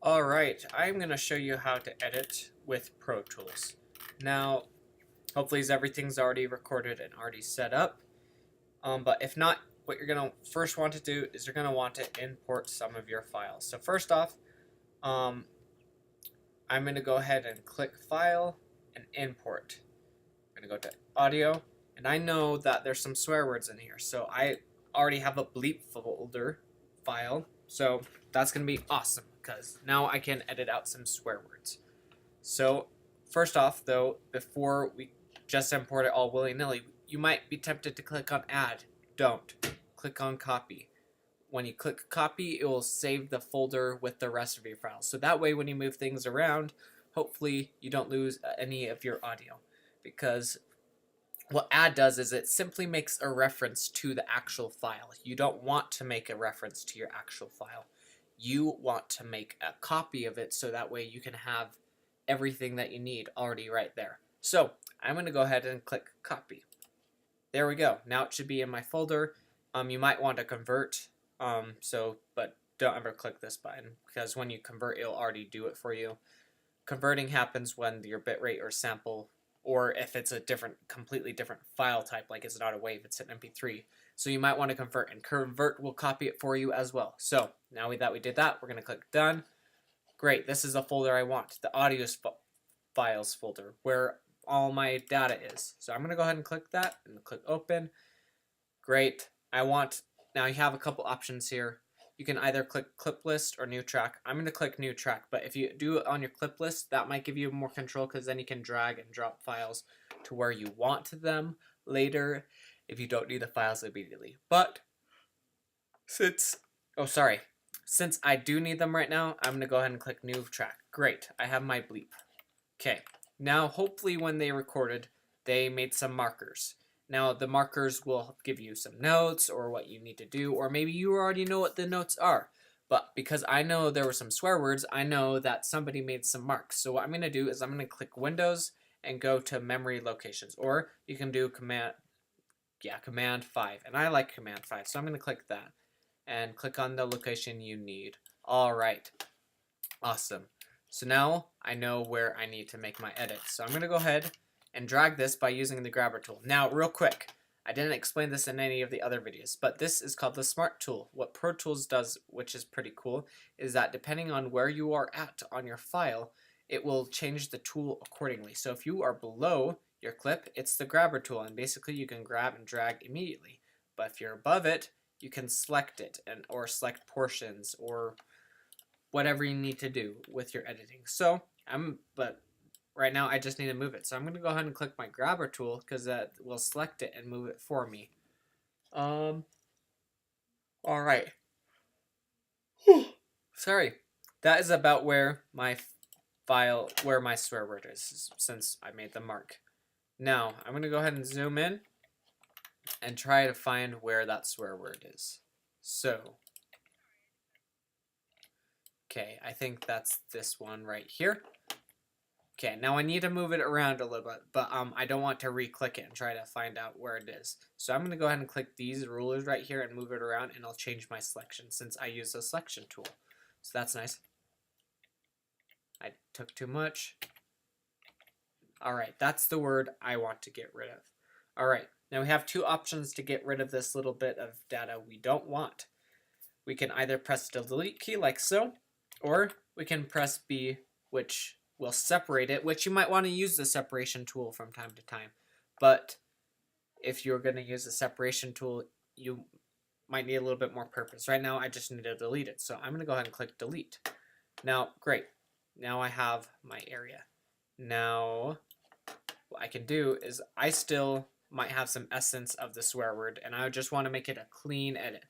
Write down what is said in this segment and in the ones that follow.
Alright, I'm going to show you how to edit with Pro Tools. Now, hopefully everything's already recorded and already set up, but if not, what you're going to first want to do is you're going to want to import some of your files. So first off, I'm going to go ahead and click File and Import. I'm going to go to Audio, and I know that there's some swear words in here, so I already have a bleep folder file, so that's going to be awesome because now I can edit out some swear words. So first off, though, before we just import it all willy-nilly, you might be tempted to click on Add. Don't. Click on Copy. When you click Copy, it will save the folder with the rest of your files. So that way, when you move things around, hopefully you don't lose any of your audio. Because what Add does is it simply makes a reference to the actual file. You don't want to make a reference to your actual file. You want to make a copy of it so that way you can have everything that you need already right there. So I'm going to go ahead and click Copy. There we go. Now it should be in my folder. You might want to convert, but don't ever click this button because when you convert, it'll already do it for you. Converting happens when your bitrate or sample, or if it's a completely different file type, like it's not a WAV, it's an MP3. So you might want to convert, and convert will copy it for you as well. So now that we did that, we're going to click Done. Great, this is the folder I want, the audio files folder, where all my data is. So I'm going to go ahead and click that, and click Open. Great, now you have a couple options here. You can either click Clip List or New Track. I'm going to click New Track, but if you do it on your clip list, that might give you more control because then you can drag and drop files to where you want them later if you don't need the files immediately. But since I do need them right now, I'm going to go ahead and click New Track. Great, I have my bleep. Okay, now hopefully when they recorded, they made some markers. Now the markers will give you some notes or what you need to do, or maybe you already know what the notes are. But because I know there were some swear words, I know that somebody made some marks. So what I'm going to do is I'm going to click Windows and go to Memory Locations, or you can do Command 5, and I like Command 5, so I'm going to click that and click on the location you need. Alright, awesome. So now I know where I need to make my edits. So I'm going to go ahead and drag this by using the grabber tool. Now, real quick, I didn't explain this in any of the other videos, but this is called the Smart tool. What Pro Tools does, which is pretty cool, is that depending on where you are at on your file, it will change the tool accordingly. So if you are below your clip, it's the grabber tool, and basically you can grab and drag immediately. But if you're above it, you can select it or select portions or whatever you need to do with your editing. So but right now I just need to move it. So I'm going to go ahead and click my grabber tool because that will select it and move it for me. All right. Sorry. That is about where my swear word is since I made the mark. Now I'm going to go ahead and zoom in and try to find where that swear word is. So, okay, I think that's this one right here. Okay, now I need to move it around a little bit, but I don't want to re-click it and try to find out where it is. So I'm going to go ahead and click these rulers right here and move it around, and I'll change my selection since I use the selection tool. So that's nice. I took too much. Alright, that's the word I want to get rid of. Alright, now we have two options to get rid of this little bit of data we don't want. We can either press the delete key like so, or we can press B, which will separate it, which you might want to use the separation tool from time to time. But if you're going to use the separation tool, you might need a little bit more purpose. Right now, I just need to delete it. So I'm going to go ahead and click delete. Now, great. Now I have my area. Now, what I can do is I still might have some essence of the swear word, and I just want to make it a clean edit.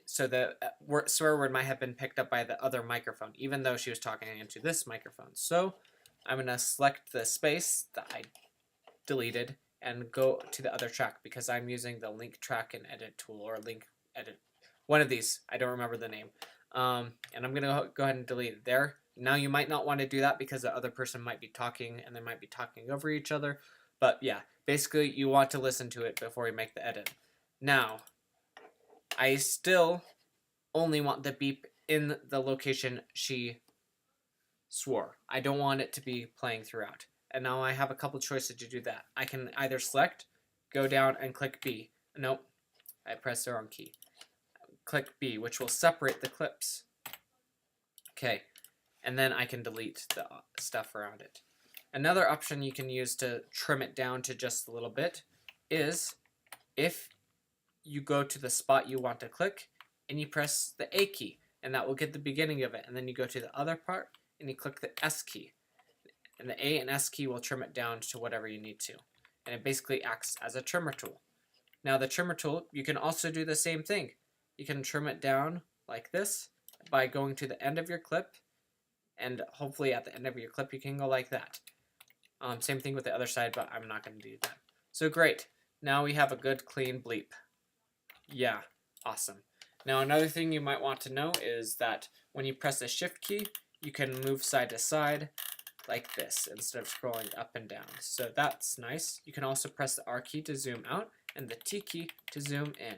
So the swear word might have been picked up by the other microphone, even though she was talking into this microphone. So I'm going to select the space that I deleted and go to the other track because I'm using the link track and edit tool, or link edit, one of these. I don't remember the name. And I'm going to go ahead and delete it there. Now you might not want to do that because the other person might be talking and they might be talking over each other. But yeah, basically you want to listen to it before you make the edit. Now, I still only want the beep in the location she swore. I don't want it to be playing throughout. And now I have a couple choices to do that. I can either select, go down and click B. Nope, I pressed the wrong key. Click B, which will separate the clips. Okay, and then I can delete the stuff around it. Another option you can use to trim it down to just a little bit is if you go to the spot you want to click and you press the A key, and that will get the beginning of it. And then you go to the other part and you click the S key. And the A and S key will trim it down to whatever you need to. And it basically acts as a trimmer tool. Now the trimmer tool, you can also do the same thing. You can trim it down like this by going to the end of your clip, and hopefully at the end of your clip you can go like that. Same thing with the other side, but I'm not going to do that. So great. Now we have a good clean bleep. Yeah, awesome. Now another thing you might want to know is that when you press the shift key, you can move side to side like this instead of scrolling up and down. So that's nice. You can also press the R key to zoom out and the T key to zoom in.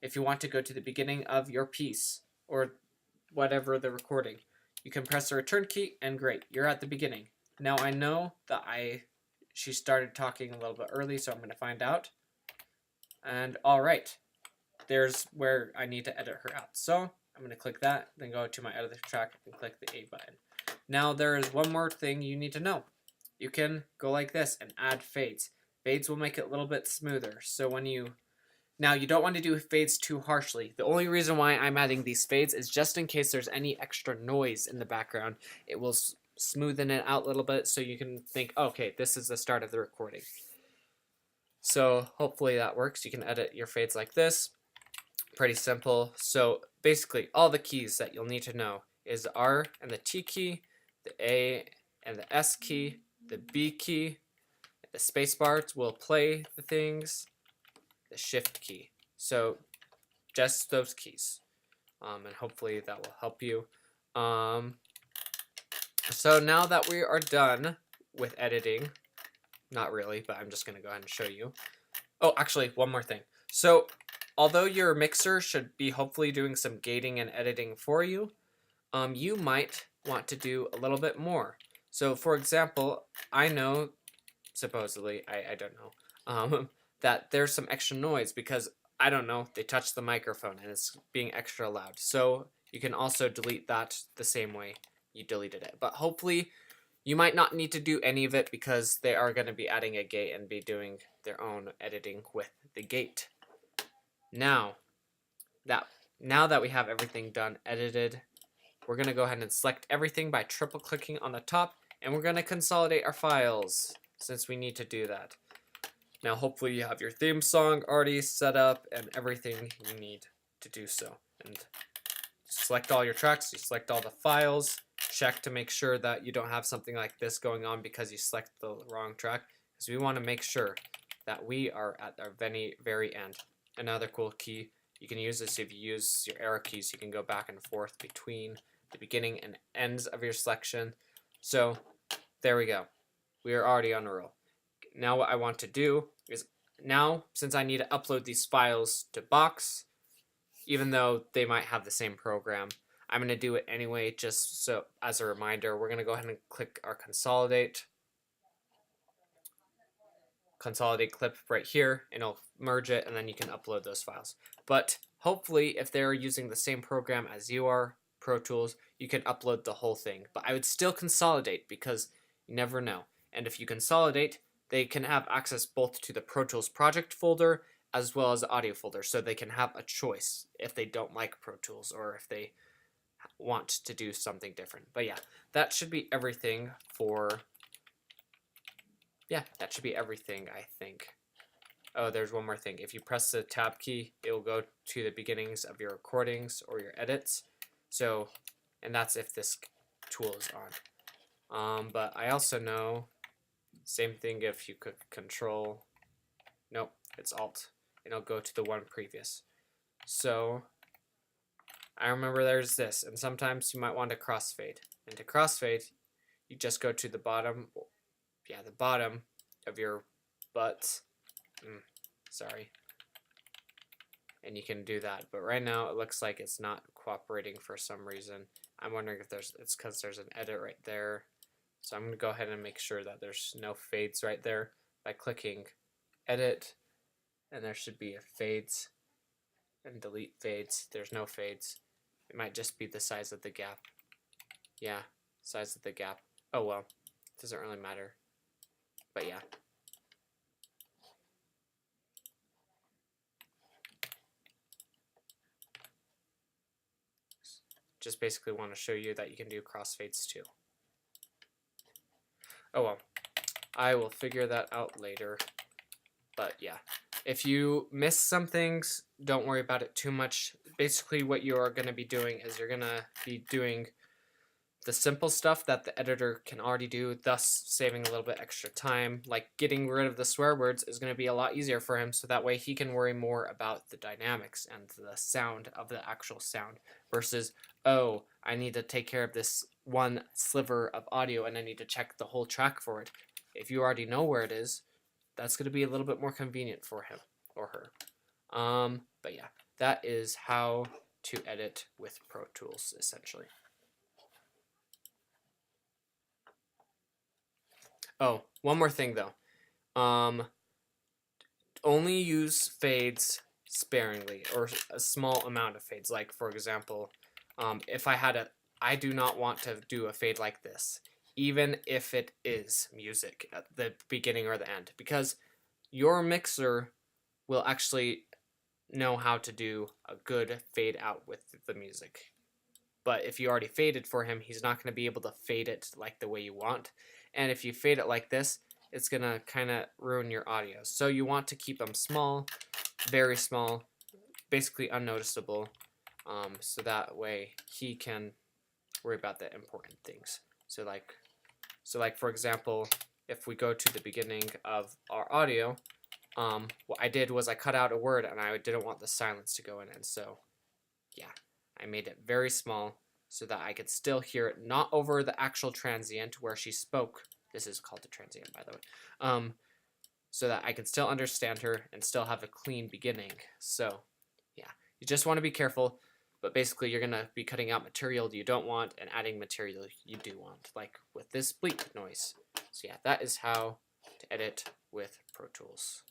If you want to go to the beginning of your piece or whatever the recording, you can press the return key and great, you're at the beginning. Now I know that she started talking a little bit early, so I'm going to find out. And alright, there's where I need to edit her out. So I'm going to click that, then go to my other track and click the A button. Now there is one more thing you need to know. You can go like this and add fades. Fades will make it a little bit smoother. So when now you don't want to do fades too harshly. The only reason why I'm adding these fades is just in case there's any extra noise in the background. It will smoothen it out a little bit so you can think, okay, this is the start of the recording. So hopefully that works. You can edit your fades like this. Pretty simple. So basically all the keys that you'll need to know is the R and the T key, the A and the S key, the B key, the space bars will play the things, the shift key. So just those keys. And hopefully that will help you. So now that we are done with editing, not really, but I'm just going to go ahead and show you. Oh, actually, one more thing. So although your mixer should be hopefully doing some gating and editing for you, you might want to do a little bit more. So for example, I know, supposedly, I don't know, that there's some extra noise because, I don't know, they touched the microphone and it's being extra loud. So you can also delete that the same way you deleted it. But hopefully you might not need to do any of it because they are going to be adding a gate and be doing their own editing with the gate. Now that we have everything done, edited, we're going to go ahead and select everything by triple clicking on the top, and we're going to consolidate our files since we need to do that. Now hopefully you have your theme song already set up and everything you need to do so. And select all your tracks, you select all the files, check to make sure that you don't have something like this going on because you select the wrong track, because we want to make sure that we are at our very end. Another cool key you can use is if you use your arrow keys, you can go back and forth between the beginning and ends of your selection. So there we go. We are already on a roll. Now what I want to do is, now since I need to upload these files to Box, even though they might have the same program, I'm going to do it anyway just so as a reminder. We're going to go ahead and click our consolidate clip right here, and it'll merge it, and then you can upload those files. But hopefully if they're using the same program as you are, Pro Tools, you can upload the whole thing. But I would still consolidate because you never know. And if you consolidate, they can have access both to the Pro Tools project folder as well as the audio folder, so they can have a choice if they don't like Pro Tools or if they want to do something different. But yeah, that should be everything for... Yeah, that should be everything, I think. Oh, there's one more thing. If you press the tab key, it will go to the beginnings of your recordings or your edits. So, and that's if this tool is on. But I also know, same thing if you click Control. Nope, it's Alt. And it'll go to the one previous. So, I remember there's this, and sometimes you might want to crossfade. And to crossfade, you just go to the bottom, the bottom of your butt. Sorry. and you can do that. But right now it looks like it's not cooperating for some reason. I'm wondering if it's because there's an edit right there. So I'm going to go ahead and make sure that there's no fades right there by clicking edit, and there should be a fades, and delete fades. There's no fades. It might just be the size of the gap. Yeah, size of the gap. Oh well, it doesn't really matter. But yeah. Just basically want to show you that you can do crossfades too. Oh well, I will figure that out later. But yeah, if you miss some things, don't worry about it too much. Basically what you are going to be doing is you're going to be doing the simple stuff that the editor can already do, thus saving a little bit extra time. Like getting rid of the swear words is going to be a lot easier for him, so that way he can worry more about the dynamics and the sound of the actual sound versus, oh, I need to take care of this one sliver of audio and I need to check the whole track for it. If you already know where it is, that's going to be a little bit more convenient for him or her. But yeah, that is how to edit with Pro Tools, essentially. Oh, one more thing though. Only use fades sparingly, or a small amount of fades. Like for example, if I do not want to do a fade like this, even if it is music at the beginning or the end, because your mixer will actually know how to do a good fade out with the music. But if you already faded for him, he's not going to be able to fade it like the way you want. And if you fade it like this, it's going to kind of ruin your audio. So you want to keep them small, very small, basically unnoticeable, so that way he can worry about the important things. So like for example, if we go to the beginning of our audio, what I did was I cut out a word and I didn't want the silence to go in, and so yeah, I made it very small so that I could still hear it, not over the actual transient where she spoke. This is called the transient, by the way. So that I could still understand her and still have a clean beginning. So yeah, you just want to be careful, but basically you're going to be cutting out material you don't want and adding material you do want, like with this bleep noise. So yeah, that is how to edit with Pro Tools.